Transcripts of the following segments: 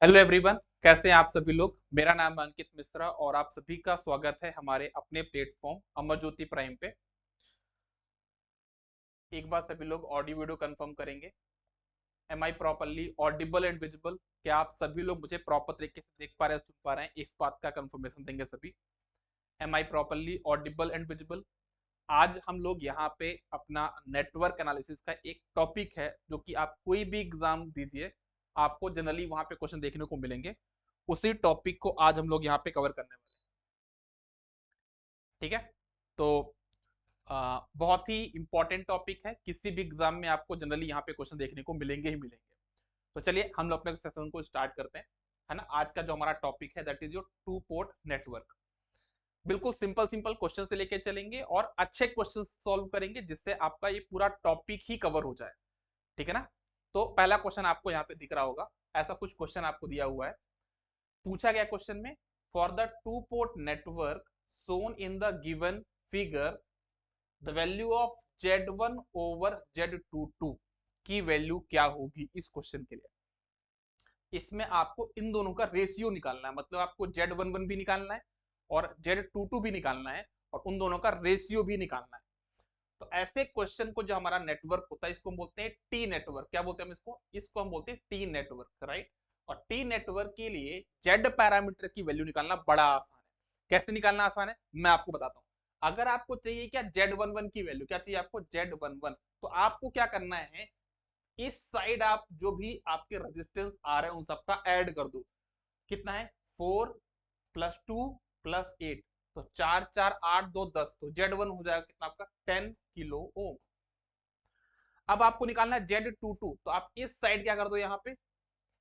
Hello everyone, कैसे हैं आप सभी लोग। मेरा नाम है अंकित मिश्रा और आप सभी का स्वागत है हमारे अपने प्लेटफॉर्म अमर ज्योति प्राइम पे। एक बार सभी लोग ऑडियो वीडियो कंफर्म करेंगे। Am I properly audible and visible? क्या आप सभी लोग मुझे प्रॉपर तरीके से देख पा रहे हैं, सुन पा रहे हैं? इस बात का कंफर्मेशन देंगे सभी। Am I properly audible and visible? आज हम लोग यहाँ पे अपना नेटवर्क एनालिसिस का एक टॉपिक है जो कि आप कोई भी एग्जाम दीजिए आपको जनरली वहां पे क्वेश्चन देखने को मिलेंगे। उसी टॉपिक को आज हम लोग यहाँ पे कवर करने वाले हैं। ठीक है, तो बहुत ही इंपॉर्टेंट टॉपिक है, किसी भी एग्जाम में आपको जनरली यहाँ पे क्वेश्चन देखने को मिलेंगे ही मिलेंगे। तो चलिए हम लोग अपने सेशन को स्टार्ट करते हैं। है ना, आज का जो हमारा टॉपिक है that is your to port network. बिल्कुल सिंपल सिंपल क्वेश्चन से लेके चलेंगे और अच्छे क्वेश्चन सॉल्व करेंगे जिससे आपका ये पूरा टॉपिक ही कवर हो जाए। ठीक है ना। तो पहला क्वेश्चन आपको यहाँ पे दिख रहा होगा, ऐसा कुछ क्वेश्चन आपको दिया हुआ है। पूछा गया क्वेश्चन में, for the two port network shown in the given figure the value of Z1 over Z22 की वैल्यू क्या होगी इस क्वेश्चन के लिए। इसमें आपको इन दोनों का रेशियो निकालना है, मतलब आपको Z11 भी निकालना है और Z22 भी निकालना है और उन दोनों का रेशियो भी निकालना है। तो ऐसे क्वेश्चन को जो हमारा नेटवर्क होता है इसको हम बोलते हैं टी नेटवर्क। क्या बोलते हैं हम इसको हम बोलते हैं टी नेटवर्क, राइट। और टी नेटवर्क के लिए जेड पैरामीटर की वैल्यू निकालना बड़ा आसान है। कैसे निकालना आसान है मैं आपको बताता हूँ। अगर आपको चाहिए क्या Z11 की वैल्यू, क्या चाहिए आपको Z11, तो आपको क्या करना है, इस साइड आप जो भी आपके रेजिस्टेंस आ रहे हैं उन सबका ऐड कर दो। कितना है, 4 + 2 + 8, तो 4 4 8 2 10, तो Z1 हो जाएगा कितना आपका 10 किलो ओम। अब आपको निकालना है Z22, तो आप इस साइड क्या कर दो, यहाँ पे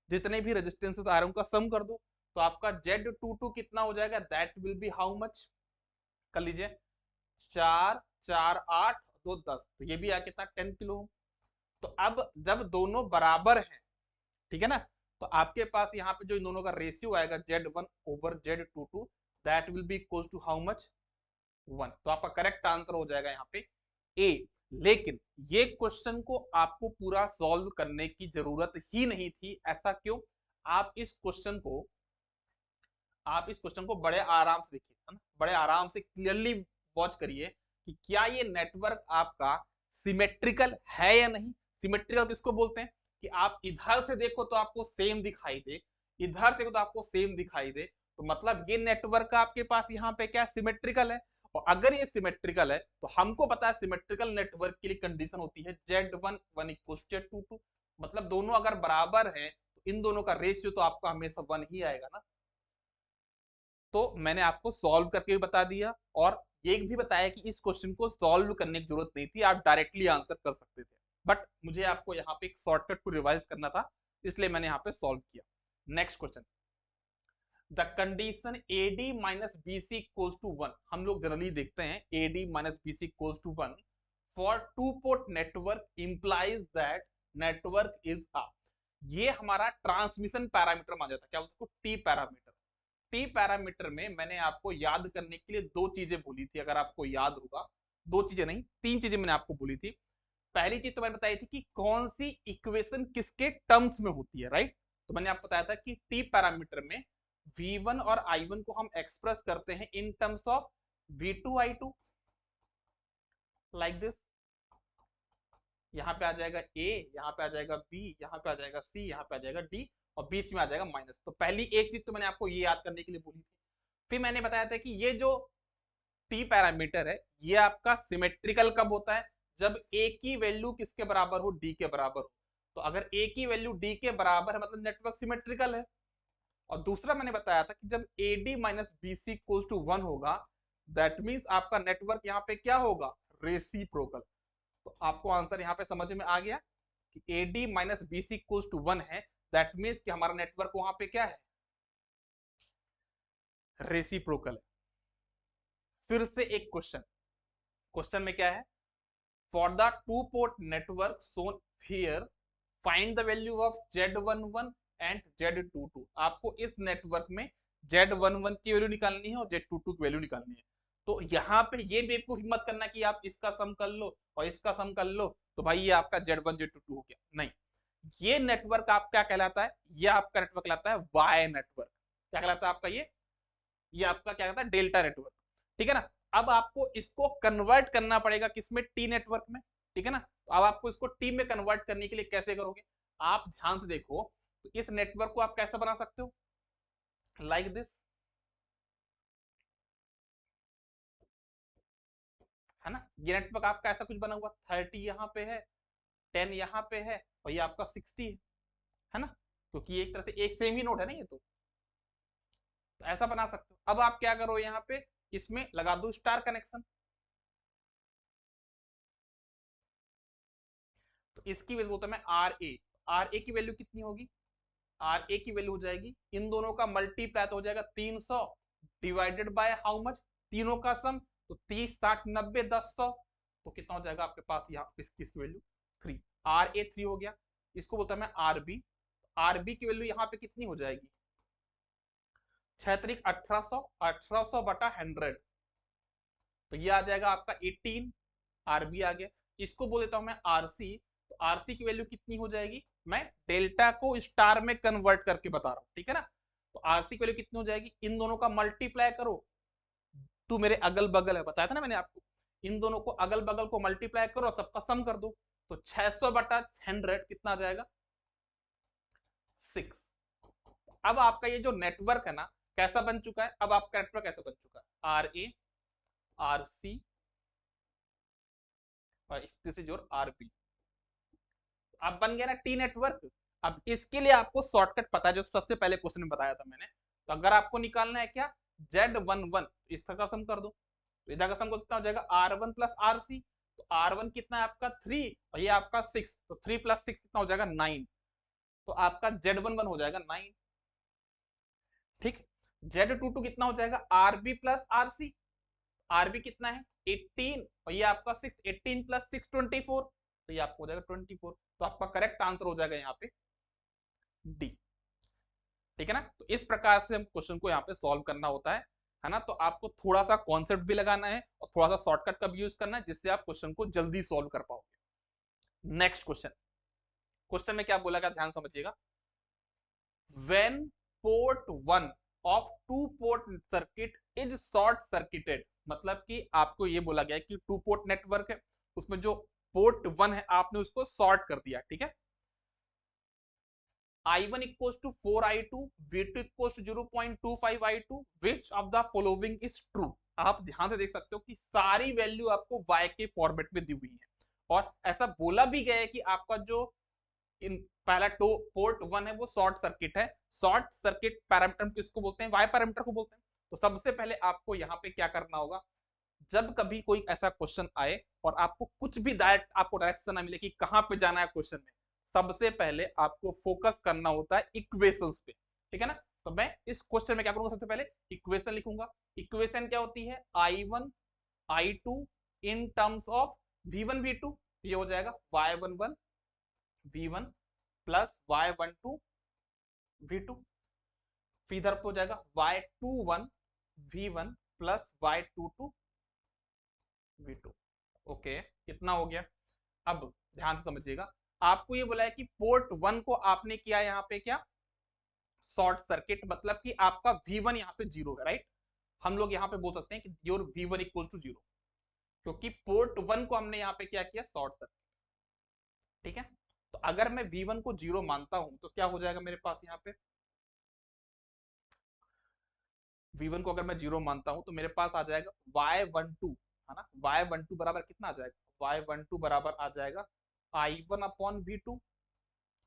जितने भी रेजिस्टेंसेस आ रहे हैं उनका सम कर दो। तो आपका Z22 कितना हो जाएगा, that will B how much, कर लीजिए 4 4 8 2 10, तो ये भी आ कितना 10 किलो ओम। तो अब जब दोनों बराबर हैं, ठीक है ना, तो आपके पास यहाँ पे जो इन दोनों का रेशियो आएगा Z1 over Z22, that will be equal to how much 1। तो आपका करेक्ट आंसर हो जाएगा यहाँ पे ए। लेकिन ये क्वेश्चन को आपको पूरा सॉल्व करने की जरूरत ही नहीं थी। ऐसा क्यों? आप इस क्वेश्चन को बड़े आराम से देखिए, है ना, बड़े आराम से क्लियरली वॉच करिए कि क्या ये नेटवर्क आपका सिमेट्रिकल है या नहीं। सिमेट्रिकल किसको बोलते हैं कि आप इधर से देखो तो आपको सेम दिखाई दे, इधर से देखो तो आपको सेम दिखाई दे, तो मतलब ये नेटवर्क आपके पास यहाँ पे क्या सिमेट्रिकल है। और अगर ये सिमेट्रिकल है तो हमको पता है सिमेट्रिकल नेटवर्क के लिए कंडीशन होती है Z11 = Z22, मतलब दोनों अगर बराबर हैं तो इन दोनों का रेशियो तो आपका हमेशा 1 ही आएगा ना। तो मैंने आपको सॉल्व करके भी बता दिया और ये भी बताया कि इस क्वेश्चन को सॉल्व करने की जरूरत नहीं थी, आप डायरेक्टली आंसर कर सकते थे। बट मुझे आपको यहाँ पे एक शॉर्टकट को रिवाइज करना था, इसलिए मैंने यहाँ पे सॉल्व किया। Next question, the condition AD - BC = 1। हम लोग जनरली देखते हैं AD - BC = 1 for to port network implies that network is a, ये हमारा ट्रांसमिशन पैरामीटर माना जाता है। क्या उसको टी पैरामीटर। टी पैरामीटर में मैंने आपको याद करने के लिए दो चीजें बोली थी, अगर आपको याद होगा। दो चीजें नहीं, तीन चीजें मैंने आपको बोली थी। पहली चीज तो मैंने बताई थी कि कौन सी इक्वेशन किसके टर्म्स में होती है, राइट। तो मैंने आपको बताया था कि टी पैरामीटर में V1 और I1 को हम एक्सप्रेस करते हैं इन terms of V2 I2, like this. यहाँ पे आ जाएगा A, यहाँ पे आ जाएगा B, यहाँ पे आ जाएगा C, यहाँ पे आ जाएगा D, और बीच में आ जाएगा माइनस। तो पहली एक चीज तो मैंने आपको ये याद करने के लिए बोली थी। फिर मैंने बताया था कि ये जो टी पैरामीटर है ये आपका सिमेट्रिकल कब होता है, जब ए की वैल्यू किसके बराबर हो, डी के बराबर हो। तो अगर ए की वैल्यू डी के बराबर है मतलब नेटवर्क सिमेट्रिकल है। और दूसरा मैंने बताया था कि जब AD - BC = 1 होगा, दैट मीन्स आपका नेटवर्क यहाँ पे क्या होगा, रेसिप्रोकल। तो आपको आंसर यहाँ पे समझ में आ गया कि AD - BC = 1 है, दैट मीन्स कि हमारा नेटवर्क वहां पे क्या है, रेसिप्रोकल है। फिर से एक क्वेश्चन, क्वेश्चन में क्या है, for the two port network shown here find the value of Z11 and Z22। आपको इस नेटवर्क में Z11 की वैल्यू निकालनी है और Z22 की वैल्यू निकालनी है। तो यहाँ पे ये बेवकूफी मत करना कि आप इसका सम कर लो और इसका सम कर लो तो भाई ये आपका Z1 Z22 हो गया, नहीं। ये नेटवर्क आप क्या कहलाता है, ये आपका नेटवर्क कहलाता है वाई नेटवर्क। क्या कहलाता है आपका ये आपका क्या कहता है डेल्टा नेटवर्क, ठीक है ना। अब आपको इसको कन्वर्ट करना पड़ेगा किसमें, टी नेटवर्क में, ठीक है ना। तो अब आपको इसको टी में कन्वर्ट करने के लिए कैसे करोगे, आप ध्यान से देखो, तो इस नेटवर्क को आप कैसे बना सकते हो, लाइक दिस, है ना। ये नेटवर्क आपका ऐसा कुछ बना हुआ, 30 यहाँ पे है, 10 यहाँ पे है, और ये आपका 60 है ना, क्योंकि ये एक तरह से एक सेम ही नोड है ना ये तो ऐसा बना सकते हो। अब आप क्या करो, यहाँ पे इसमें लगा दो स्टार कनेक्शन, तो इसकी वैल्यू बोलता मैं आर ए की वैल्यू कितनी होगी, आर ए की वैल्यू हो जाएगी, इन दोनों का मल्टीप्लाई तो हो जाएगा 300 डिवाइडेड बाय हाउ मच, तीनों का सम, तो 30 60 90 10 100, तो कितना हो जाएगा आपके पास यहाँ इसकी वैल्यू 3, आर ए 3 हो गया। इसको बोलता मैं आर बी की वैल्यू यहाँ पे कितनी हो जाएगी, 6 तरीक 1800, 1800 बटा 100, तो ये आ जाएगा आपका 18, आरबी आ गया। इसको बोल देता हूं मैं आरसी, तो आरसी की वैल्यू कितनी हो जाएगी, मैं डेल्टा को स्टार में कन्वर्ट करके बता रहा हूं, ठीक है ना। तो आरसी की वैल्यू कितनी हो जाएगी, इन दोनों का मल्टीप्लाई करो, तू मेरे अगल बगल है, बताया था ना मैंने आपको, इन दोनों को अगल बगल को मल्टीप्लाई करो, सबका सम कर दो, तो 600 बटा 100 कितना आ जाएगा 6। अब आपका ये जो नेटवर्क है ना कैसा बन चुका है, अब आपका नेटवर्क कैसा बन चुका है, आर ए आर सी और इससे जोड़ आरपी, अब बन गया ना टी नेटवर्क। अब इसके लिए आपको शॉर्टकट पता है, जो सबसे पहले क्वेश्चन में बताया था मैंने, तो अगर आपको निकालना है क्या Z11, इसका का सम कर दो, तो इधर का सम कितना हो जाएगा R1 प्लस आर सी, तो R1 कितना है आपका 3 और ये आपका 6, तो 3 प्लस 6 कितना हो जाएगा 9, तो आपका Z11 हो जाएगा 9, ठीक। Z22 कितना हो जाएगा RB प्लस RC, RB कितना है 18 और ये आपका 6, 18 प्लस 6 24, तो ये आपको हो जाएगा 24, तो आपका करेक्ट आंसर हो जाएगा यहाँ पे डी, ठीक है ना। तो इस प्रकार से हम क्वेश्चन को यहाँ पे सॉल्व करना होता है ना। तो आपको थोड़ा सा कॉन्सेप्ट भी लगाना है और थोड़ा सा शॉर्टकट का भी यूज करना है, जिससे आप क्वेश्चन को जल्दी सॉल्व कर पाओगे। नेक्स्ट क्वेश्चन, क्वेश्चन में क्या बोला गया ध्यान समझिएगा, when port 1 of two port circuit is short circuited, मतलब कि आपको ये बोला गया है कि टू पोर्ट नेटवर्क है, उसमें जो पोर्ट 1 है आपने उसको शॉर्ट कर दिया, ठीक है। I1 equals to 4I2, V2 equals to 0.25I2, which of the following is true। आप ध्यान से देख सकते हो कि सारी वैल्यू आपको y के फॉर्मेट में दी हुई है, और ऐसा बोला भी गया है कि आपका जो इन पहला पोर्ट 1 है वो शॉर्ट सर्किट है। शॉर्ट सर्किट पैरामीटर किसको बोलते हैं, वाई पैरामीटर को बोलते हैं। तो सबसे पहले आपको यहाँ पे क्या करना होगा, जब कभी कोई ऐसा क्वेश्चन आए और आपको कुछ भी डायरेक्ट आपको डायरेक्शन ना मिले कि कहाँ पे जाना है क्वेश्चन में, सबसे पहले आपको फोकस करना होता है इक्वेशंस पे, ठीक है ना। तो मैं इस क्वेश्चन में क्या करूंगा, सबसे पहले इक्वेशन लिखूंगा। इक्वेशन क्या होती है, I1 I2 in terms of V1 V2, ये हो जाएगा Y11 V1 plus Y12 V2, फिर इधर हो जाएगा Y21 V1 plus Y22 V2। Okay, कितना हो गया। अब ध्यान से समझिएगा, आपको ये बोला है कि पोर्ट 1 को आपने किया यहाँ पे क्या शॉर्ट सर्किट, मतलब कि आपका V1 यहाँ पे जीरो है, राइट। हम लोग यहाँ पे बोल सकते हैं कि your V1 equal to zero, क्योंकि पोर्ट 1 को हमने यहाँ पे क्या किया शॉर्ट सर्किट, ठीक है। तो अगर मैं V1 को जीरो मानता हूं तो क्या हो जाएगा मेरे पास यहाँ पे, V1 को अगर मैं जीरो मानता हूं तो मेरे पास आ जाएगा Y12, है ना। Y12 बराबर कितना आ जाएगा, Y12 बराबर आ जाएगा I1 अपॉन V2,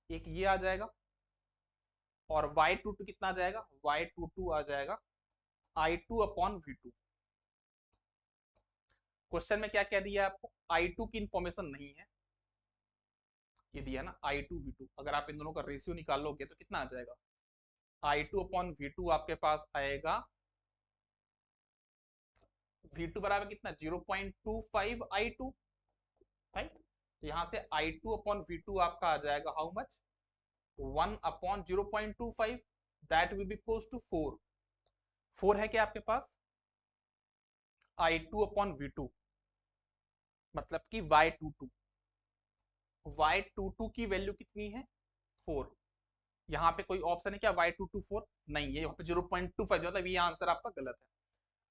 एक ये आ जाएगा, और Y22 कितना आ जाएगा, Y22 आ जाएगा I2 अपॉन V2। क्वेश्चन में क्या कह दिया आपको, I2 की इंफॉर्मेशन नहीं है, ये दिया ना I2 V2, अगर आप इन दोनों का रेशियो निकालोगे तो कितना आ जाएगा, I2 अपॉन V2 आपके पास आएगा, V2 बराबर कितना 0.25 I2, राइट। तो यहाँ से I2 अपॉन V2 आपका आ जाएगा how much 1 upon 0.25, that will be equals to 4, 4 है क्या आपके पास, I2 अपॉन V2 मतलब कि Y22, Y22 की वैल्यू कितनी है 4। यहाँ पे कोई ऑप्शन है क्या y224? नहीं है, यहाँ पे 0.25 मतलब ये आंसर आपका गलत है।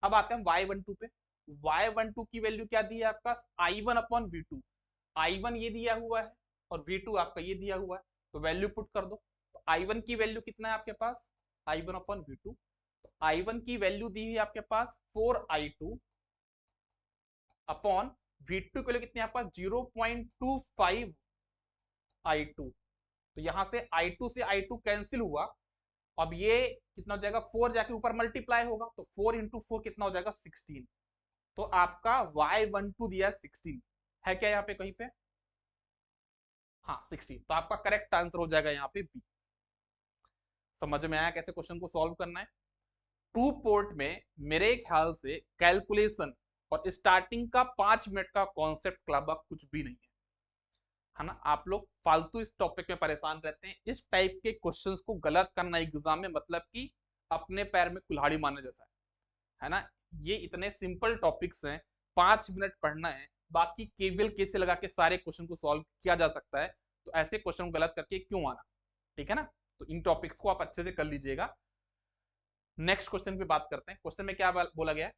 अब आते हैं y12 पे। y12 की वैल्यू क्या दी है आपका? I1/V2। I1 ये दिया हुआ है और V2 आपका ये दिया हुआ है, तो वैल्यू पुट कर दो। तो I1 की वैल्यू कितना है आपके पास? I1/V2। I1 की वैल्यू दी है आपके पास 4I2 अपॉन V2 की वैल्यू कितनी है आपका? 0.25 I2। तो यहां से I2 से I2 कैंसिल हुआ। अब ये कितना हो जाएगा? 4 जाके ऊपर मल्टीप्लाई होगा, तो 4 इंटू 4 कितना हो जाएगा? 16। तो आपका y12 दिया 16 है क्या यहाँ पे कहीं पे? हाँ 16, तो आपका करेक्ट आंसर हो जाएगा यहाँ पे बी। समझ में आया कैसे क्वेश्चन को सॉल्व करना है? टू पोर्ट में मेरे ख्याल से कैलकुलेशन और स्टार्टिंग का 5 मिनट का कॉन्सेप्ट के अलावा कुछ भी नहीं है ना? आप लोग फालतू इस टॉपिक में परेशान रहते हैं। इस टाइप के क्वेश्चंस को गलत करना एग्जाम में मतलब कि अपने पैर में कुल्हाड़ी मारने जैसा है ना? ये इतने सिंपल टॉपिक्स हैं, 5 मिनट पढ़ना है, बाकी केवल कैसे लगा के सारे क्वेश्चन को सॉल्व किया जा सकता है। तो ऐसे क्वेश्चन गलत करके क्यों आना? ठीक है ना? तो इन टॉपिक्स को आप अच्छे से कर लीजिएगा। नेक्स्ट क्वेश्चन पे बात करते हैं। क्वेश्चन में क्या बोला गया है?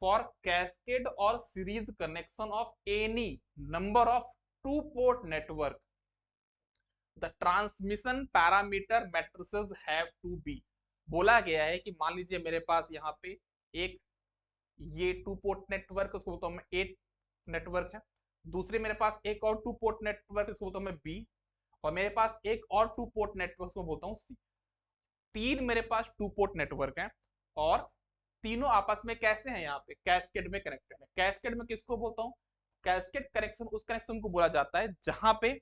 फॉर कैस्केड और series connection of any number of two port network the transmission parameter matrices have to be. बोला गया है कि मान लीजिए मेरे पास यहाँ पे एक ये टू पोर्ट नेटवर्क, उसको बोलता हूं मैं ए नेटवर्क है। दूसरे मेरे पास एक और टू पोर्ट नेटवर्क, इसको बोलता हूं मैं बी। और मेरे पास एक और टू पोर्ट नेटवर्क को बोलता हूं सी। तीन मेरे पास टू पोर्ट नेटवर्क हैं और तीनों आपस में कैसे हैं? यहाँ पे कैस्केड में कनेक्टेड है। कैस्केड में किसको बोलता हूँ? कैस्केड कनेक्शन उस कनेक्शन को बोला जाता है जहां पे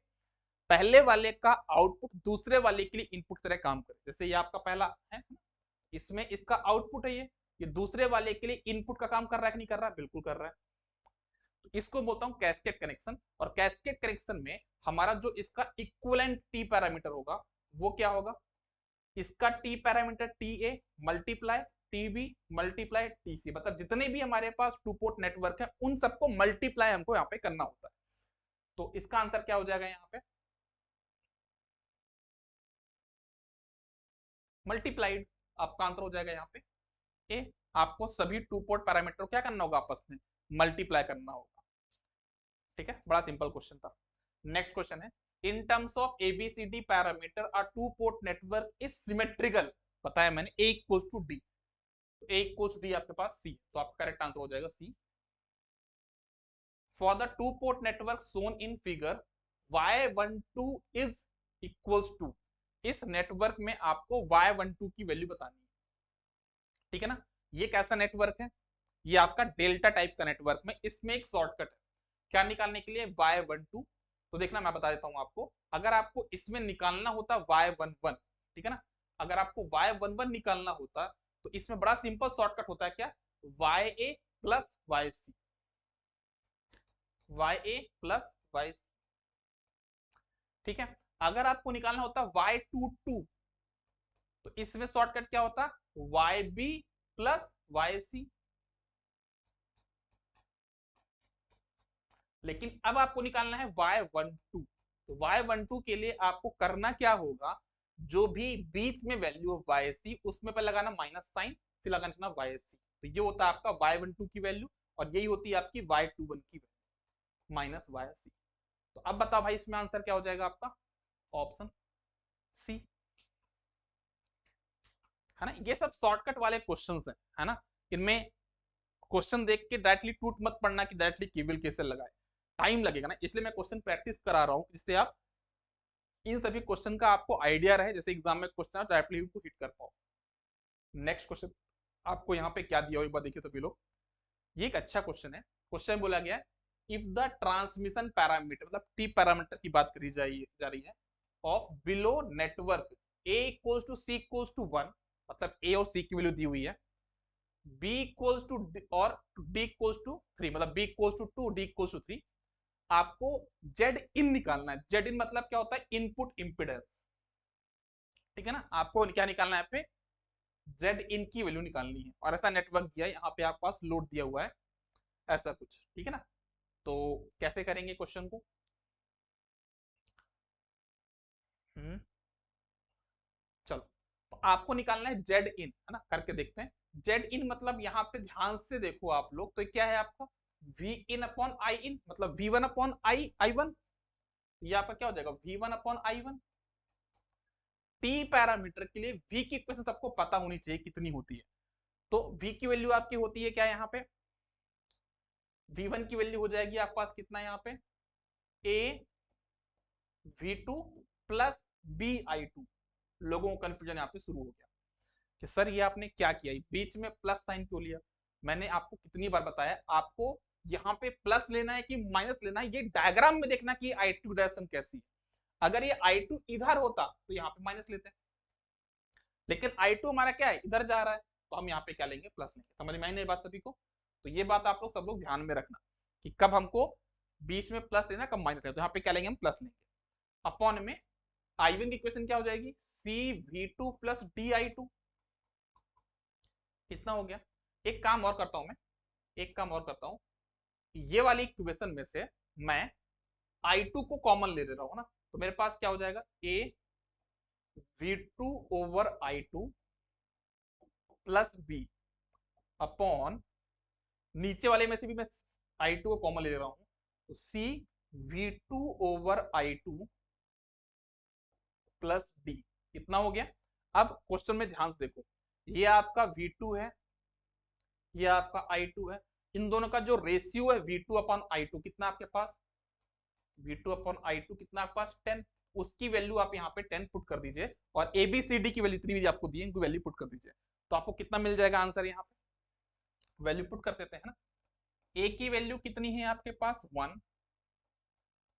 पहले वाले का आउटपुट दूसरे वाले के लिए इनपुट तरह काम करे। जैसे ये आपका पहला है, इसमें इसका आउटपुट है, ये दूसरे वाले के लिए इनपुट का काम कर रहा है कि नहीं कर रहा है? बिल्कुल कर रहा है। तो इसको बोलता हूं कैस्केड कनेक्शन। और कैस्केड कनेक्शन में हमारा जो इसका इक्विवेलेंट टी पैरामीटर होगा वो क्या होगा? इसका T parameter T A multiply T B multiply T C, मतलब जितने भी हमारे पास टू पोर्ट नेटवर्क है उन सबको मल्टीप्लाई हमको यहाँ पे करना होता है। तो इसका आंसर क्या हो जाएगा? यहाँ पे मल्टीप्लाइड आपका आंसर हो जाएगा यहाँ पे ए। आपको सभी टू पोर्ट पैरामीटर क्या करना होगा? आपस में मल्टीप्लाई करना होगा। ठीक है, बड़ा सिंपल क्वेश्चन था। नेक्स्ट क्वेश्चन है, in terms of ABCD parameter a two port network is symmetrical. बताया मैंने A equals to D, A equals D आपके पास सी, तो आपका करेक्ट आंसर हो जाएगा C. For the two port network shown in figure y12 is equals to. इस network में आपको y12 की वैल्यू बतानी है। ठीक है ना? ये कैसा नेटवर्क है? ये आपका डेल्टा टाइप का नेटवर्क में इसमें एक शॉर्टकट है क्या निकालने के लिए? y12। तो देखना मैं बता देता हूं आपको। अगर आपको इसमें निकालना होता y11, ठीक है ना, अगर आपको y11 निकालना होता तो इसमें बड़ा सिंपल शॉर्टकट होता है क्या? ya plus yc, ya plus yc। ठीक है, अगर आपको निकालना होता y22 तो इसमें शॉर्टकट क्या होता? yb plus yc। लेकिन अब आपको निकालना है y12। तो y12 के लिए आपको करना क्या होगा? जो भी बीच में वैल्यू है yc उसमें पर लगाना माइनस साइन, फिर लगाना yc। तो ये होता है आपका y12 की वैल्यू और यही होती है आपकी y21 की वैल्यू माइनस yc। तो अब बताओ भाई इसमें आंसर क्या हो जाएगा आपका? ऑप्शन सी, है ना? ये सब शॉर्टकट वाले क्वेश्चंस हैं, है ना? इनमें क्वेश्चन देख के डायरेक्टली टूट मत पड़ना कि डायरेक्टली केवल कैसे लगाए, टाइम लगेगा ना, इसलिए मैं क्वेश्चन प्रैक्टिस करा रहा हूँ जिससे आप इन सभी क्वेश्चन का आपको आइडिया रहे, जैसे एग्जाम में क्वेश्चन आप डायरेक्टली उनको हिट कर पाओ। नेक्स्ट क्वेश्चन आपको यहाँ पे क्या दिया हो एक बार देखिए सभी लोग। ये एक अच्छा क्वेश्चन है। क्वेश्चन बोला गया है इफ द ट्रांसमिशन पैरामीटर, मतलब टी पैरामीटर की बात करी जा रही है, of below network A equals to C equals to 1, मतलब ए और सी की वैल्यू दी हुई है, बी इक्वल्स टू और डी इक्वल्स टू 3, मतलब B equals to 2 D equals to 3। आपको जेड इन निकालना है। जेड इन मतलब क्या होता है? Input impedance. ठीक है ना? आपको क्या निकालना है? पे जेड इन की वैल्यू निकालनी है और ऐसा नेटवर्क दिया है, यहाँ पे आपके पास लोड दिया हुआ है ऐसा कुछ। ठीक है ना? तो कैसे करेंगे क्वेश्चन को? आपको निकालना है जेड इन, है ना, करके देखते हैं। जेड इन मतलब यहाँ पे ध्यान से देखो आप लोग, तो क्या है आपका we in upon I in, मतलब V one upon I one, ये आपका क्या हो जाएगा V one upon I one. T parameter के लिए v की इक्वेशन आपको पता होनी चाहिए कितनी होती है। तो v की वैल्यू आपकी होती है क्या यहाँ पे, v1 की वैल्यू हो जाएगी आपके पास कितना यहाँ पे a v2 plus b i2। लोगों को कंफ्यूजन यहाँ पे शुरू हो गया कि सर ये आपने क्या किया, बीच में प्लस साइन क्यों लिया। मैंने आपको कितनी बार बताया, आपको यहाँ पे प्लस लेना है कि माइनस लेना है, ये डायग्राम में देखना कि i2 डायरेक्शन कैसी है। अगर ये i2 इधर होता तो यहाँ पे माइनस लेते हैं, लेकिन i2 हमारा क्या है इधर जा रहा है, तो हम यहाँ पे क्या लेंगे प्लस लेंगे। समझ में आई नहीं बात सभी को। तो ये बात आप लोग सब लोग ध्यान में रखना कि कब हमको बीच में प्लस लेना कब माइनस लेना। तो यहाँ पे क्या लेंगे हम प्लस लेंगे। अपॉन में i1 की इक्वेशन क्या हो जाएगी C V two plus D I two. कितना हो गया। एक काम और करता हूं मैं, एक काम और करता हूं, ये वाली इक्वेशन में से मैं i2 को कॉमन ले ले रहा हूं ना, तो मेरे पास क्या हो जाएगा a v2 over i2 plus b upon नीचे वाले में से भी मैं i2 को कॉमन ले ले रहा हूं, तो c v2 over i2 plus d। कितना हो गया। अब क्वेश्चन में ध्यान से देखो, ये आपका v2 है, ये आपका i2 है, इन दोनों का जो रेशियो है v2 अपॉन i2 कितना आपके पास v2 अपॉन i2 कितना आपके पास 10। उसकी वैल्यू आप यहाँ पे 10 पुट कर दीजिए और ABCD की वैल्यू इतनी भी आपको दी है इनको वैल्यू पुट कर दीजिए, तो आपको कितना मिल जाएगा आंसर। यहाँ पे वैल्यू पुट कर देते हैं ना, a की वैल्यू कितनी है आपके पास 1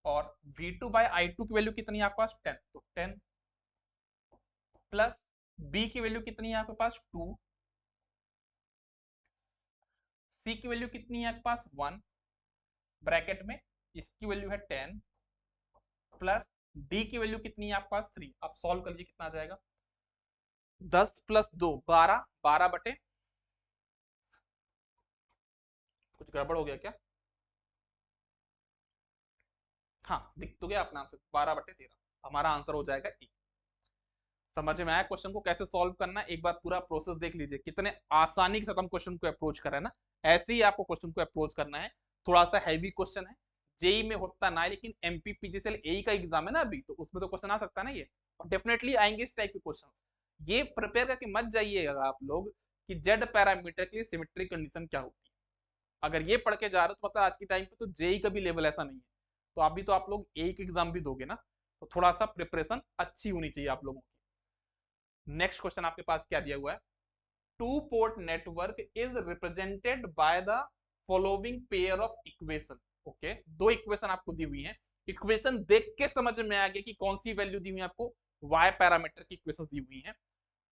और v2 बाय i2 की वैल्यू कितनी है आपके पास 10, तो 10 प्लस b की वैल्यू कितनी है आपके पास 2, c की वैल्यू कितनी है आपके पास 1 ब्रैकेट में, इसकी वैल्यू है 10 प्लस d की वैल्यू कितनी है आपके पास 3। आप सॉल्व कर लीजिए कितना आ जाएगा 10 प्लस 2 12, 12 बटे कुछ गड़बड़ हो गया क्या, हाँ दिख तो गया अपना आंसर 12 बटे 13, हमारा आंसर हो जाएगा ए। समझ में आया क्वेश्चन को कैसे सॉल्व करना, एक बार पूरा प्रोसेस देख लीजिए कितने आसानी के साथ हम क्वेश्चन को अप्रोच कर रहे हैं ना। ऐसे ही आपको क्वेश्चन को अप्रोच करना है। थोड़ा सा हैवी क्वेश्चन है, जेई में होता ना है, लेकिन एमपीपीजीसीएल एई का एग्जाम है ना अभी, तो उसमें तो क्वेश्चन आ सकता है ना ये, और डेफिनेटली आएंगे इस टाइप के क्वेश्चन। ये प्रिपेयर करके मत जाइएगा आप लोग कि जेड पैरामीटर के लिए सिमेट्रिक कंडीशन क्या होती है। अगर ये पढ़ के जा रहे हो तो मतलब आज के टाइम पे तो जेई का भी लेवल ऐसा नहीं है, तो अभी तो आप लोग एक एग्जाम भी दोगे ना, तो थोड़ा सा प्रिपरेशन अच्छी होनी चाहिए आप लोगों की। नेक्स्ट क्वेश्चन आपके पास क्या दिया हुआ है, to port network is represented by the following pair of equation. Okay, दो इक्वेशन आपको दी हुई है, इक्वेशन देख के समझ में आ गया कि कौन सी वैल्यू दी हुई है आपको, वाई पैरामीटर की इक्वेशन दी हुई है।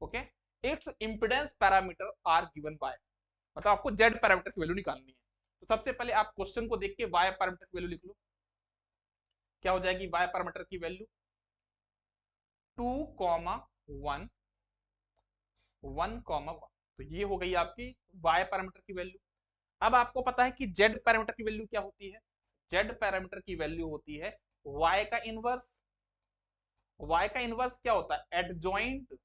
Okay, it's impedance parameter are given by, मतलब आपको जेड पैरामीटर की वैल्यू निकालनी है। तो सबसे पहले आप क्वेश्चन को देख के वाई पैरामीटर की वैल्यू लिख लो, क्या हो जाएगी वाई पैरामीटर की वैल्यू 2,1 1,1, तो ये हो गई आपकी वाई पैरामीटर की वैल्यू। अब आपको पता है कि जेड पैरामीटर की वैल्यू क्या होती है, जेड पैरामीटर की वैल्यू होती है वाई का इनवर्स। वाई का इनवर्स क्या होता है adjoint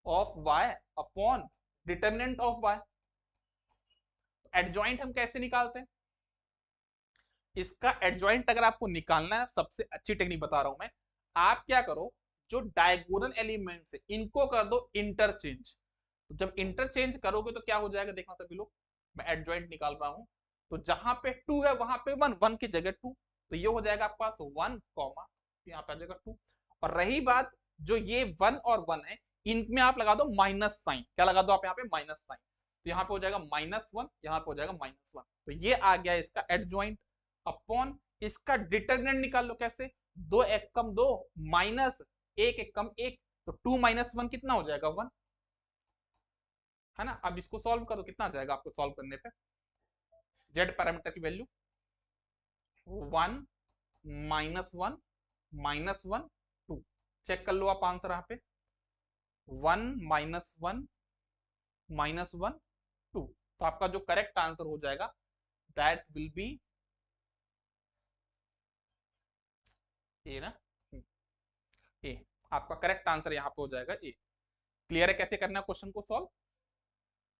of Y upon determinant of Y. Adjoint हम कैसे निकालते हैं, इसका एडजॉइंट अगर आपको निकालना है, सबसे अच्छी टेक्निक बता रहा हूं मैं, आप क्या करो जो डायगोनल एलिमेंट है इनको कर दो इंटरचेंज। तो जब इंटरचेंज करोगे तो क्या हो जाएगा देखना सभी लोग, मैं एडजॉइंट निकाल रहा हूं, तो जहां पे 2 है वहां पे 1, 1 की जगह 2, तो ये हो जाएगा आपके पास 1 कॉमा, यहाँ पे आ जाएगा 2। और रही बात जो ये 1 और 1 है, इनमें आप लगा दो माइनस साइन, क्या लगा दो आप यहाँ पे माइनस साइन, तो यहाँ पे हो जाएगा -1, यहाँ पे हो जाएगा -1, तो ये आ गया इसका एडजॉइंट। अपॉन इसका डिटरमिनेंट निकाल लो कैसे, 2 एक कम 2 माइनस 1 एक कम 1, तो 2 - 1 कितना हो जाएगा 1, है ना। अब इसको सॉल्व करो कितना आ जाएगा आपको सॉल्व करने पे, जेड पैरामीटर की वैल्यू 1 -1 -1 2, चेक कर लो आप आंसर यहाँ पे 1 -1 -1 2, तो आपका जो करेक्ट आंसर हो जाएगा दैट विल बी ए ना, ए आपका करेक्ट आंसर यहाँ पे हो जाएगा ए। क्लियर है कैसे करना है क्वेश्चन को सॉल्व?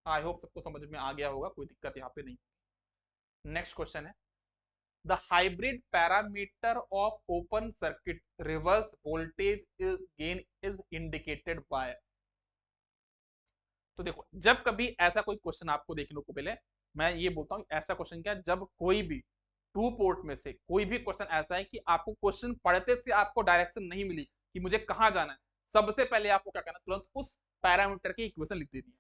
आई होप सबको समझ में आ गया होगा, कोई दिक्कत यहाँ पे नहीं। नेक्स्ट क्वेश्चन है, the hybrid parameter of open circuit reverse voltage gain is indicated by. तो देखो, जब कभी ऐसा कोई क्वेश्चन आपको देखने को मिले, मैं ये बोलता हूँ ऐसा क्वेश्चन क्या, जब कोई भी टू पोर्ट में से कोई भी क्वेश्चन ऐसा है कि आपको क्वेश्चन पढ़ते से आपको डायरेक्शन नहीं मिली कि मुझे कहाँ जाना है, सबसे पहले आपको क्या करना, तुरंत उस पैरामीटर की इक्वेशन लिख देनी है।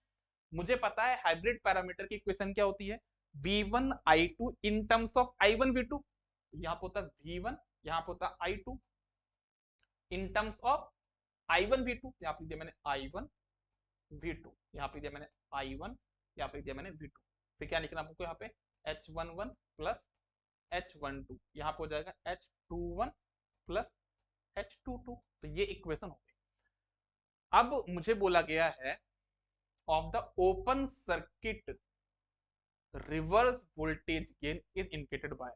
मुझे पता है हाइब्रिड पैरामीटर की इक्वेशन क्या होती है, v1 i2 in terms of i1 v2। यहाँ पे होता है v1, यहाँ पे होता है i2 in terms of i1 v2। यहाँ पे दिया मैंने i1 v2, यहाँ पे दिया मैंने i1, यहाँ पे दिया मैंने v2। फिर क्या लिखना आपको यहाँ पे, h11 प्लस h12, यहाँ पे हो जाएगा h21 प्लस h22। तो ये इक्वेशन हो गई। अब मुझे बोला गया है of the open circuit reverse voltage gain is indicated by.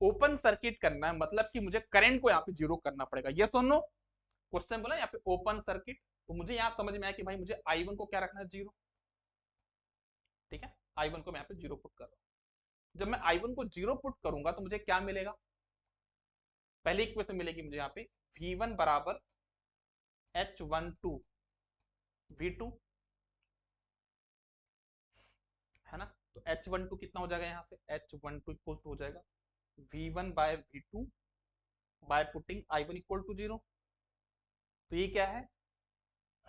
Open circuit करना है मतलब कि मुझे करंट को यहाँ पे जीरो करना पड़ेगा, ये सुनो क्वेश्चन बोला यहाँ पे ओपन सर्किट, तो मुझे यहाँ समझ में आया कि भाई मुझे i1 को क्या रखना है, जीरो। ठीक है, i1 को मैं यहाँ पे जीरो पुट कर रहा हूँ। जब मैं i1 को जीरो पुट करूंगा तो मुझे क्या मिलेगा, पहली इक्वेशन मिलेगी मुझे यहाँ पे v1 बराबर h12 v2, है ना। तो h12 कितना हो जाएगा, यहाँ से h12 इक्वल टू हो जाएगा v1 by v2 by putting i1 equal to zero. तो ये क्या है,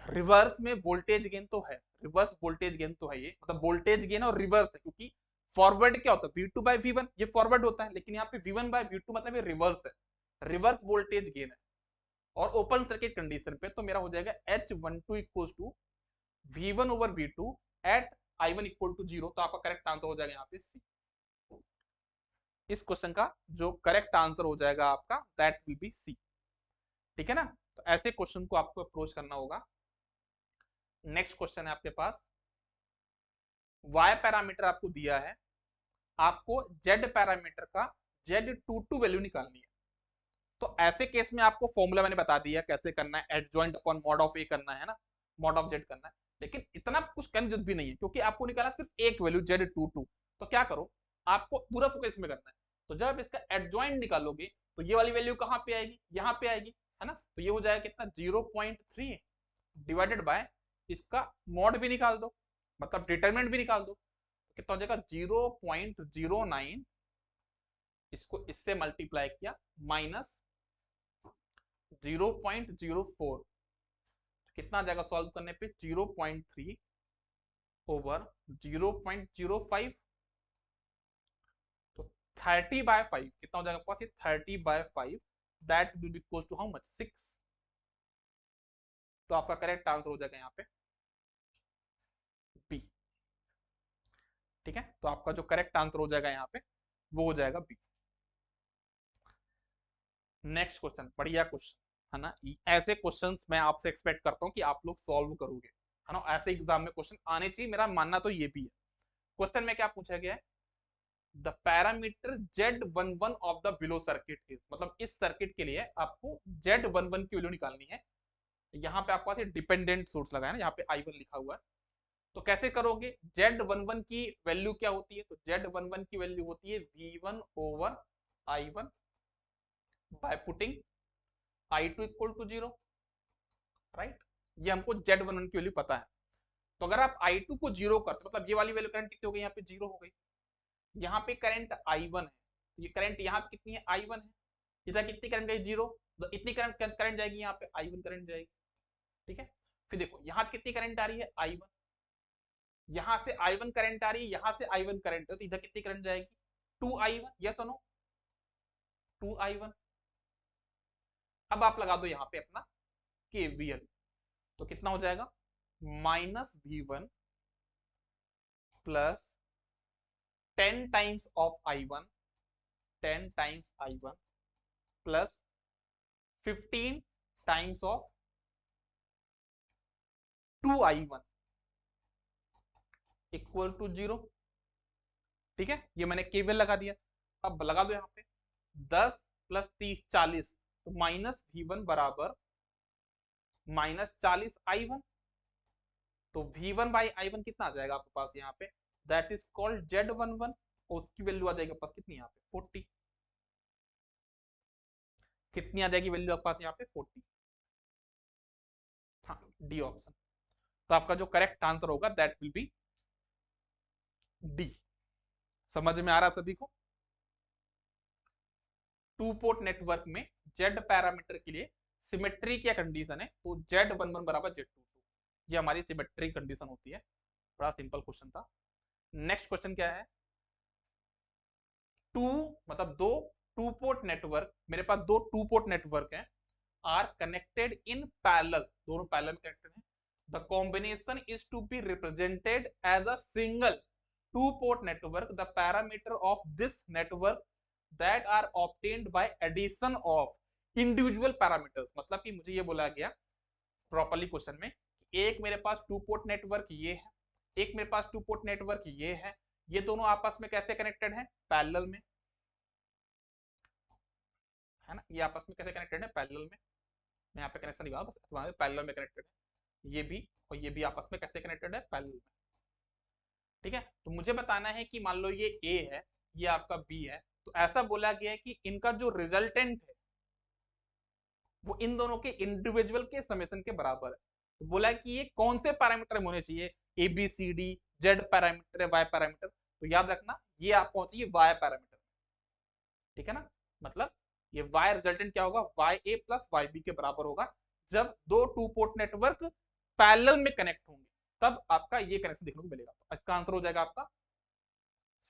रिवर्स में वोल्टेज गेन तो है, रिवर्स वोल्टेज गेन तो है, ये मतलब वोल्टेज गेन और रिवर्स है, क्योंकि फॉरवर्ड क्या होता है v2 बाय v1, ये फॉरवर्ड होता है, लेकिन यहाँ पे v1 बाय v2 मतलब ये रिवर्स है, रिवर्स वोल्टेज गेन है। और ओपन सर्किट कंडीशन पे तो मेरा हो जाएगा h12 equal to v1 over v2 at i1 equal to zero. तो आपका करेक्ट आंसर हो जाएगा यहाँ पे सी। इस क्वेश्चन का जो करेक्ट आंसर हो जाएगा आपका दैट विल बी सी। ठीक है ना, तो ऐसे क्वेश्चन को आपको अप्रोच करना होगा। नेक्स्ट क्वेश्चन है आपके पास, y पैरामीटर आपको दिया है, आपको z पैरामीटर का Z22 वैल्यू निकालनी है। तो ऐसे केस में आपको फॉर्मूला मैंने बता दिया कैसे करना है, एडजॉइंट अपॉन मॉड ऑफ ए करना है ना, मॉड ऑफ z करना है। लेकिन इतना कुछ करने जरूरत भी नहीं है, क्योंकि आपको निकाला सिर्फ एक वैल्यू Z22। तो क्या करो, आपको पूरा फोकस में करना है। तो जब इसका एडजॉइंट निकालोगे तो ये वाली वैल्यू कहाँ पे आएगी, यहाँ पे आएगी, है ना। तो ये हो जाएगा कितना, 0.3 डिवाइडेड बाय इसका मॉड भी निकाल दो, मतलब डिटरमिनेंट भी निकाल दो। कितना हो जाएगा 0.09, इसको इससे मल्टीप्लाई किया माइनस 0.04, कितना आ जाएगा सॉल्व करने पे 0.3 ओवर 0.05। तो 30/5 कितना हो जाएगा पास, ये 30/5 that will be equal to how much, 6। तो आपका करेक्ट आंसर हो जाएगा यहाँ पे बी। ठीक है, तो आपका जो करेक्ट आंसर हो जाएगा यहाँ पे वो हो जाएगा बी। नेक्स्ट क्वेश्चन, बढ़िया क्वेश्चन है ना, ऐसे क्वेश्चंस मैं आपसे एक्सपेक्ट करता हूँ कि आप लोग सॉल्व करोगे, है ना। ऐसे एग्जाम में क्वेश्चन आने चाहिए, मेरा मानना तो ये भी है। क्वेश्चन में क्या पूछा गया है, the parameter Z11 of the below circuit is, मतलब इस सर्किट के लिए आपको Z11 की वैल्यू निकालनी है। यहाँ पे आपके पास डिपेंडेंट सोर्स लगा है ना, यहाँ पे I1 लिखा हुआ है। तो कैसे करोगे, Z11 की वैल्यू क्या होती है, तो Z11 की वैल्यू होती है V1 over I1 by putting I2 equal to zero, right. ये हमको Z11 की वैल्यू पता है। तो अगर आप I2 को जीरो करते, मतलब ये वाली वैल्यू करंट कितनी हो गई, यहाँ पे जीरो हो गई। यहाँ पे करंट I1 है, ये करंट यहाँ पे कितनी है, I1 है। इधर कितनी करंट गई, जीरो, तो इतनी करंट जाएगी, यहाँ पे I1 करंट जाएगी। ठीक है, फिर देखो यहाँ से कितनी करंट आ रही है, I1, यहाँ से I1 करंट आ रही है, यहाँ से I1 करंट है, तो इधर कितनी करंट जाएगी, 2I1, यस और नो, 2I1। अब आप लगा दो यहाँ पे अपना KVL, तो कितना हो जाएगा, -V1 plus 10 times of I1, 10 times I1 plus 15 times of 2I1 equal to zero. ठीक है, ये मैंने केवल लगा दिया। अब लगा दो यहाँ पे 10 प्लस 30 40, तो -V1 बराबर -40 I1। तो V1 बाई I1 कितना आ जाएगा आपके पास यहाँ पे, दैट इज कॉल्ड Z11, और उसकी वैल्यू आ जाएगी आपके पास कितनी यहाँ पे 40। कितनी आ जाएगी वैल्यू आपके पास यहाँ पे 40। हाँ, डी ऑप्शन। तो आपका जो करेक्ट आंसर होगा दैट विल बी डी। समझ में आ रहा सभी को? टू पोर्ट नेटवर्क में जेड पैरामीटर के लिए सिमेट्री क्या कंडीशन है, तो Z11 बराबर Z22, ये हमारी सिमेट्री कंडीशन होती है। बड़ा सिंपल क्वेश्चन था। नेक्स्ट क्वेश्चन क्या है, टू मतलब दो टू पोर्ट नेटवर्क, मेरे पास दो टू पोर्ट नेटवर्क हैं, आर कनेक्टेड इन पैरेलल, दोनों पैरेलल में कनेक्टेड हैं। The combination is to be represented as a single two port network. The parameter of this network that are obtained by addition of individual parameters. मतलब कि मुझे ये बोला गया properly question में, एक मेरे पास टू पोर्ट नेटवर्क ये है, एक मेरे पास टू पोर्ट नेटवर्क ये है, ये दोनों आपस में कैसे कनेक्टेड हैं, पैरेलल में, है ना। ये आपस में कैसे कनेक्टेड है, पैरेलल में। मैं यहाँ पे कनेक्शन नहीं बना, बस पैरेलल में कनेक्टेड है। ये भी और ये भी आपस में कैसे कनेक्टेड है, पैरेलल में। ठीक है, तो मुझे बताना है कि मान लो ये ए है, ये आपका बी है, तो ऐसा बोला गया है कि इनका जो रिजल्टेंट है वो इन दोनों के इंडिविजुअल के समेशन के बराबर है। तो बोला है कि ये कौन से पैरामीटर में होने चाहिए, A B C D, Z parameter, Y parameter. तो याद रखना ये आपको चाहिए वाई पैरामीटर, ठीक है ना। मतलब ये वाई रिजल्टेंट क्या होगा, वाई ए प्लस वाई बी के बराबर होगा। जब दो टू पोर्ट नेटवर्क पैरेलल में कनेक्ट होंगे तब आपका ये कनेक्शन देखने को मिलेगा। तो इसका आंसर हो जाएगा आपका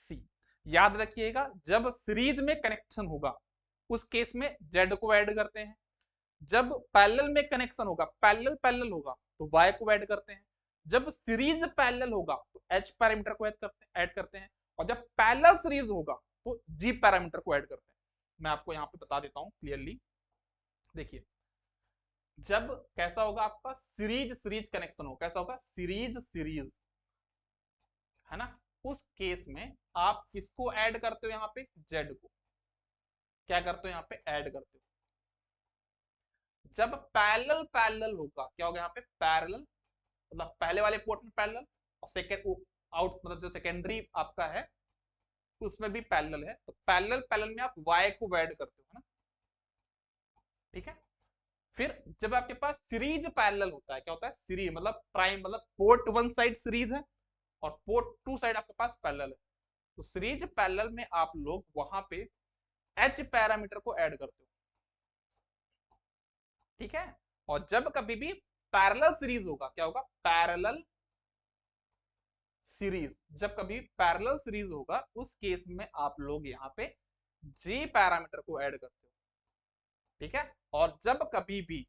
सी। याद रखिएगा जब सीरीज में कनेक्शन होगा उस केस में जेड को ऐड करते हैं, जब पैरेलल में कनेक्शन होगा, पैरेलल पैरेलल होगा तो वाई को ऐड करते हैं, जब सीरीज पैरेलल होगा तो एच पैरामीटर को ऐड करते हैं, और जब पैरेलल सीरीज होगा तो जी पैरामीटर को ऐड करते हैं। मैं आपको यहाँ पे बता देता हूँ क्लियरली। देखिए जब कैसा होगा आपका सीरीज सीरीज कनेक्शन हो, कैसा होगा, सीरीज सीरीज, है ना। उस केस में आप किसको ऐड करते हो, यहाँ पे जेड को क्या करते हो, यहाँ पे ऐड करते हो। जब पैरेलल पैरेलल होगा क्या होगा, यहाँ पे पैरेलल मतलब पहले वाले पोर्ट में पैरेलल, और सेकेंड आउट मतलब जो सेकेंडरी आपका है उसमें भी पैरेलल है, तो पैरेलल पैरेलल में आप वाई को ऐड करते हो, है ना। ठीक है, फिर जब आपके पास सीरीज पैरेलल होता है, क्या होता है, सीरीज मतलब प्राइम मतलब पोर्ट वन साइड सीरीज है और पोर्ट टू साइड आपके पास पैरेलल है, तो सीरीज पैरेलल में आप लोग वहां पे एच पैरामीटर को ऐड करते हो, ठीक है। और जब कभी भी पैरेलल सीरीज होगा क्या होगा, पैरेलल सीरीज, जब कभी पैरेलल सीरीज होगा उस केस में आप लोग यहाँ पे जे पैरामीटर को ऐड करते हो, ठीक है। और जब कभी भी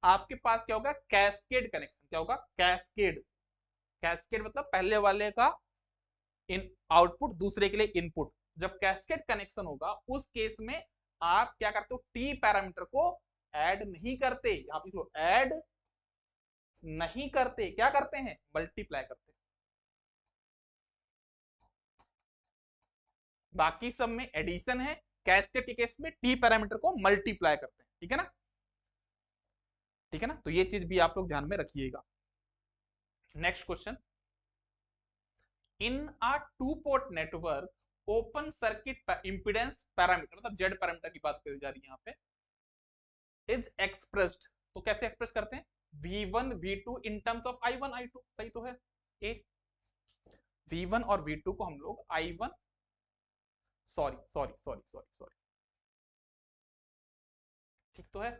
आपके पास क्या होगा, कैस्केड कनेक्शन, क्या होगा, कैस्केड, कैस्केड मतलब पहले वाले का इन आउटपुट दूसरे के लिए इनपुट, जब कैस्केड कनेक्शन होगा उस केस में आप क्या करते हो, टी पैरामीटर को ऐड नहीं करते, यहां पे ऐड नहीं करते, क्या करते हैं, मल्टीप्लाई करते हैं। बाकी सब में एडिशन है, कैस्केड के केस में टी पैरामीटर को मल्टीप्लाई करते हैं, ठीक है ना, ठीक है ना। तो ये चीज भी आप लोग ध्यान में रखिएगा। Next question, in a two port network open circuit impedance parameter मतलब जेड पैरामीटर की बात करी जा रही है यहाँ पे, इज एक्सप्रेस्ड, तो कैसे एक्सप्रेस करते हैं, V1 V2 in terms of I1 I2, सही तो है ए। V1 और V2 को हम लोग I1 sorry sorry sorry sorry sorry ठीक तो है,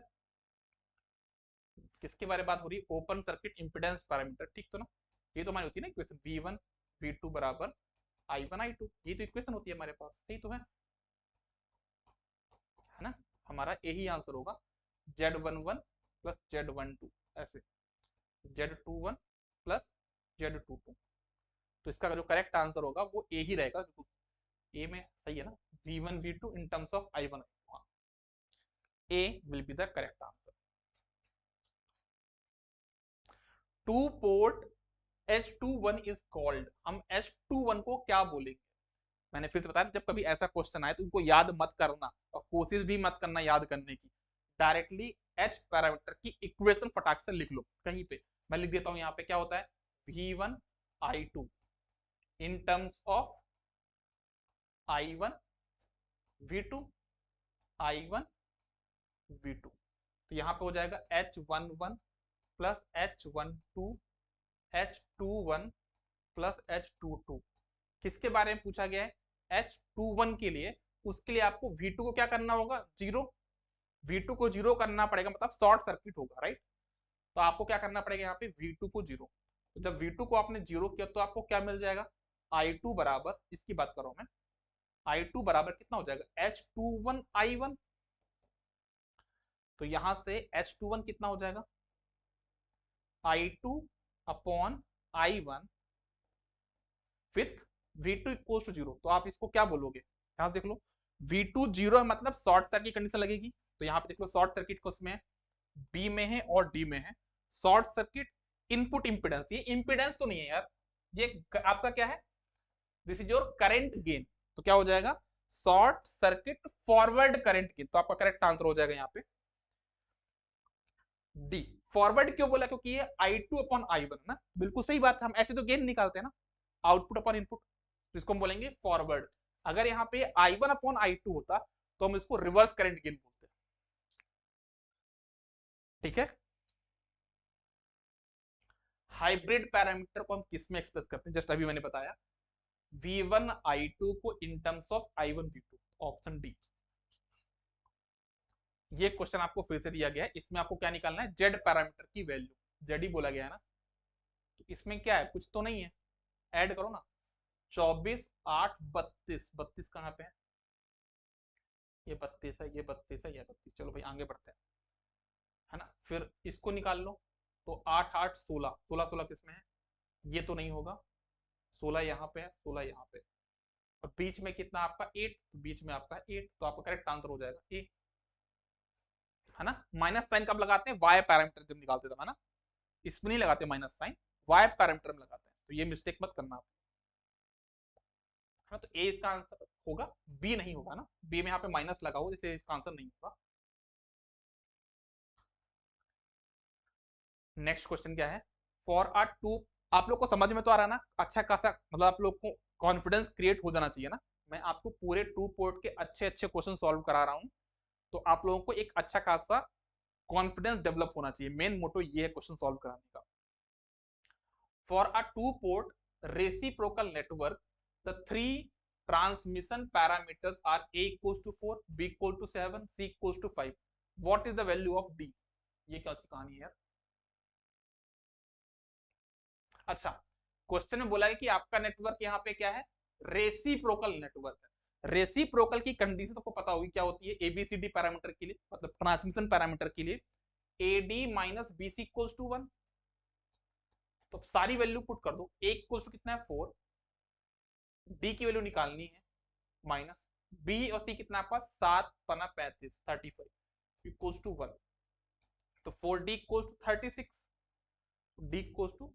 किसके बारे में बात हो रही है, ओपन सर्किट इंपीडेंस पैरामीटर, ठीक तो ना। ये तो हमारी होती है ना इक्वेशन, V1 V2 बराबर I1 I2, ये तो इक्वेशन होती है हमारे पास, सही तो है ना। हमारा यही आंसर होगा, Z11 प्लस Z12 ऐसे, Z21 प्लस Z22, तो इसका जो करेक्ट आंसर होगा वो ए ही रहेगा, ए में सही है ना, V1 V2 in terms of I1 I2, A will be the correct answer. Two port H21 is called, हम H21 को क्या बोलेंगे, मैंने फिर से बताया जब कभी ऐसा क्वेश्चन आए तो उनको याद मत करना और कोशिश भी मत करना याद करने की, डायरेक्टली एच पैरामीटर की इक्वेशन फटाक से लिख लो कहीं पे। मैं लिख देता हूं यहाँ पे क्या होता है, V1 I2 in terms of I1 V2 I1 V2। तो यहाँ पे हो जाएगा H11 plus H12 H21 plus H22। किसके बारे में पूछा गया है? H21 के लिए। उसके लिए आपको V2 को क्या करना होगा? जीरो। V2 को जीरो करना पड़ेगा, मतलब शॉर्ट सर्किट होगा, राइट। तो आपको क्या करना पड़ेगा यहाँ पे? V2 को जीरो। तो जब V2 को आपने जीरो किया तो आपको क्या मिल जाएगा? I2 बराबर, इसकी बात कर रहा हूं मैं, I2 बराबर कितना हो जाएगा? H21 I1। तो यहां से H21 कितना हो जाएगा? I2 upon I1 with V2 equal to zero. तो आप इसको क्या बोलोगे? यहां से देख लो, V2 जीरो है मतलब शॉर्ट सर्किट की कंडीशन लगेगी। तो यहाँ पे देख लो शॉर्ट सर्किट को उसमें बी में है और डी में है। शॉर्ट सर्किट इनपुट इंपिडेंस, ये इंपिडेंस तो नहीं है यार, ये आपका क्या है? This is your current gain. तो क्या हो जाएगा? Short circuit forward current gain. तो आपका करेक्ट आंसर हो जाएगा यहाँ पे डी। फॉरवर्ड क्यों बोला? क्योंकि ये I2 अपॉन I1 ना, बिल्कुल सही बात है। हम ऐसे तो गेन निकालते हैं ना, आउटपुट अपॉन इनपुट, तो इसको हम बोलेंगे फॉरवर्ड। अगर यहाँ पे I1 अपॉन I2 होता तो हम इसको रिवर्स करंट गेन बोलते हैं, ठीक है। हाइब्रिड पैरामीटर को हम किस में एक्सप्रेस करते हैं? जस्ट अभी मैंने बताया, V1 I2 को इन terms of I1 V2, option D. ये क्वेश्चन आपको फिर से दिया गया है, इसमें आपको क्या निकालना है? जेड पैरामीटर की वैल्यू। जेड ही बोला गया है ना, तो इसमें क्या है? कुछ तो नहीं है, ऐड करो ना। 24 8 32, 32 कहाँ पे है? ये 32 है, ये 32 है, ये 32। चलो भाई आगे बढ़ते हैं, है ना। फिर इसको निकाल लो, तो 8 8 16, 16 16 किसमें है? ये तो नहीं होगा। 16 यहाँ पे है, 16 यहाँ पे, और बीच में कितना आपका? 8, बीच में आपका 8। तो आपका करेक्ट आंसर हो जाएगा ए, है ना। माइनस साइन कब लगाते हैं? वाई पैरामीटर जब निकालते थे, है ना। इसमें नहीं लगाते माइनस साइन, वाई पैरामीटर में लगाते हैं। तो ये मिस्टेक मत करना आप, है ना। तो ए इसका आंसर होगा, बी नहीं होगा ना, बी में यहाँ पे माइनस लगा हो, इसलिए इसका आंसर नहीं होगा। नेक्स्ट क्वेश्चन क्या है? फॉर अ टू, आप लोग को समझ में तो आ रहा है ना, अच्छा खासा, मतलब आप लोग को कॉन्फिडेंस क्रिएट हो जाना चाहिए ना। मैं आपको पूरे टू पोर्ट के अच्छे अच्छे क्वेश्चन सॉल्व करा रहा हूँ, तो आप लोगों को एक अच्छा खासा कॉन्फिडेंस डेवलप होना चाहिए। मेन मोटो ये है क्वेश्चन सॉल्व कराने का। For a two port reciprocal network, the three transmission parameters are A equals to 4, B equals to 7, C equals to 5. What is the value of D? ये क्या सी कहानी है यार? अच्छा, क्वेश्चन में बोला है कि आपका नेटवर्क यहाँ पे क्या है? रेसिप्रोकल नेटवर्क है। रेसिप्रोकल की कंडीशन आपको पता होगी क्या होती है? एबीसीडी पैरामीटर के लिए, मतलब ट्रांसमिशन पैरामीटर के लिए, AD minus BC equals to 1। तो सारी वैल्यू पुट कर दो। ए इक्वल्स टू कितना है? 4। डी की वैल्यू निकालनी है, माइनस बी और सी कितना आपका? 7 पना 35, 35 इक्वल्स टू 1। तो 4D equals to 36, D equals to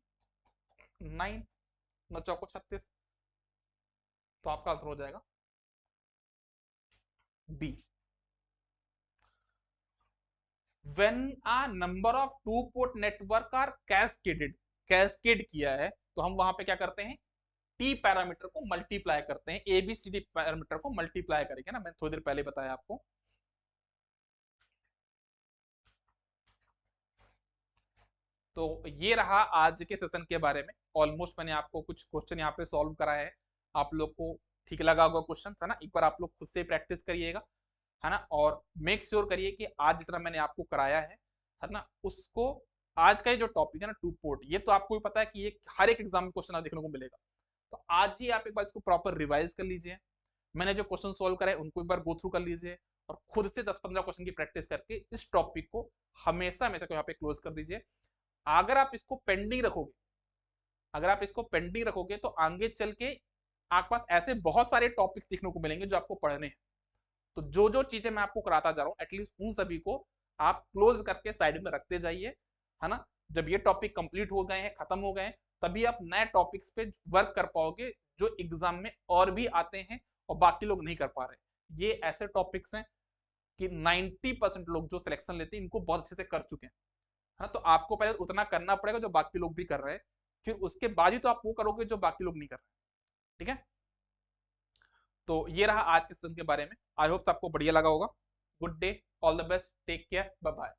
9, 9 चौको 36। तो आपका आंसर हो जाएगा B. When a number of two port network are cascaded, cascade किया है, तो हम वहां पे क्या करते हैं? टी पैरामीटर को मल्टीप्लाई करते हैं, एबीसीडी पैरामीटर को मल्टीप्लाई करेंगे ना, मैंने थोड़ी देर पहले बताया आपको। तो ये रहा आज के सेशन के बारे में। ऑलमोस्ट मैंने आपको कुछ क्वेश्चन यहाँ पे सॉल्व कराए हैं, आप लोग को ठीक लगा होगा क्वेश्चन, है ना। एक बार आप लोग खुद से प्रैक्टिस करिएगा, है ना, और मेक श्योर करिए कि आज जितना मैंने आपको कराया है ना, उसको, आज का ये जो टॉपिक है ना टू पोर्ट, ये तो आपको भी पता है कि ये हर एक एग्जाम में क्वेश्चन देखने को मिलेगा। तो आज ही आप एक बार इसको प्रॉपर रिवाइज कर लीजिए, मैंने जो क्वेश्चन सॉल्व कराए उनको एक बार गो थ्रू कर लीजिए, और खुद से 10-15 क्वेश्चन की प्रैक्टिस करके इस टॉपिक को हमेशा हमेशा यहाँ पे क्लोज कर दीजिए। अगर आप इसको पेंडिंग रखोगे, अगर आप इसको पेंडिंग रखोगे तो आगे चल के आपके पास ऐसे बहुत सारे टॉपिक्स देखने को मिलेंगे जो आपको पढ़ने हैं। तो जो जो चीजें मैं आपको कराता जा रहा हूँ, एटलीस्ट उन सभी को आप क्लोज करके साइड में रखते जाइए, है ना। जब ये टॉपिक कंप्लीट हो गए हैं, खत्म हो गए हैं, तभी आप नए टॉपिक्स पे वर्क कर पाओगे जो एग्जाम में और भी आते हैं और बाकी लोग नहीं कर पा रहे। ये ऐसे टॉपिक्स हैं कि 90% लोग जो सिलेक्शन लेते हैं इनको बहुत अच्छे से कर चुके हैं, है ना। तो आपको पहले उतना करना पड़ेगा जो बाकी लोग भी कर रहे हैं, फिर उसके बाद ही तो आप वो करोगे जो बाकी लोग नहीं कर रहे। ठीक है, तो ये रहा आज के सेशन के बारे में। आई होप आपको बढ़िया लगा होगा। Good day, all the best, take care, bye bye.